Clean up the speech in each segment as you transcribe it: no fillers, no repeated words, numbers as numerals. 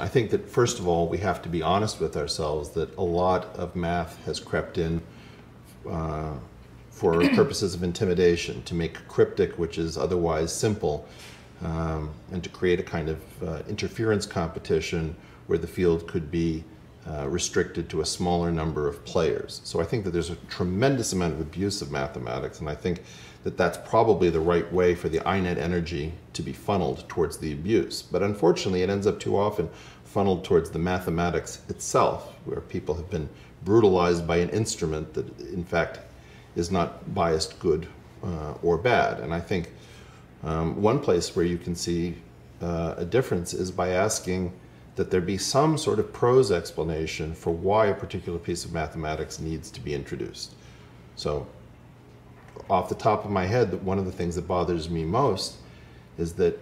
I think that first of all, we have to be honest with ourselves that a lot of math has crept in for purposes of intimidation, to make cryptic, which is otherwise simple, and to create a kind of interference competition where the field could be restricted to a smaller number of players. So I think that there's a tremendous amount of abuse of mathematics, and I think that that's probably the right way for the INET energy to be funneled towards the abuse. But unfortunately, it ends up too often funneled towards the mathematics itself, where people have been brutalized by an instrument that in fact is not biased good or bad. And I think one place where you can see a difference is by asking that there be some sort of prose explanation for why a particular piece of mathematics needs to be introduced. So off the top of my head, one of the things that bothers me most is that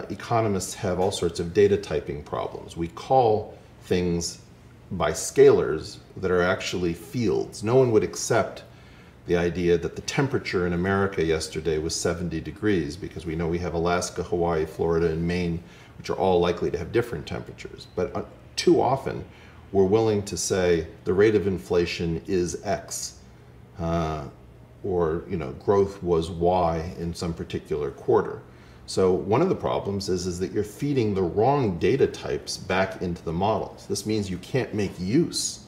economists have all sorts of data typing problems. We call things by scalars that are actually fields. No one would accept the idea that the temperature in America yesterday was 70 degrees, because we know we have Alaska, Hawaii, Florida, and Maine, which are all likely to have different temperatures. But too often, we're willing to say the rate of inflation is X, or growth was Y in some particular quarter. So one of the problems is that you're feeding the wrong data types back into the models. This means you can't make use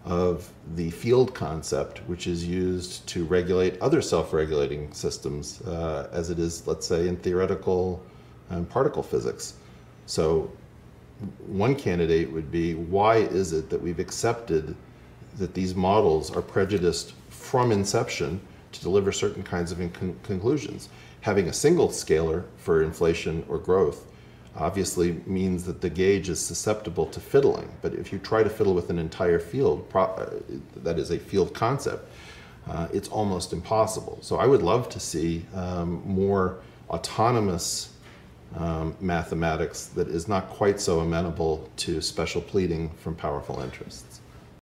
of the field concept, which is used to regulate other self-regulating systems, as it is, let's say, in theoretical particle physics. So one candidate would be, why is it that we've accepted that these models are prejudiced from inception to deliver certain kinds of conclusions? Having a single scalar for inflation or growth obviously means that the gauge is susceptible to fiddling. But if you try to fiddle with an entire field, that is a field concept, it's almost impossible. So I would love to see more autonomous mathematics that is not quite so amenable to special pleading from powerful interests.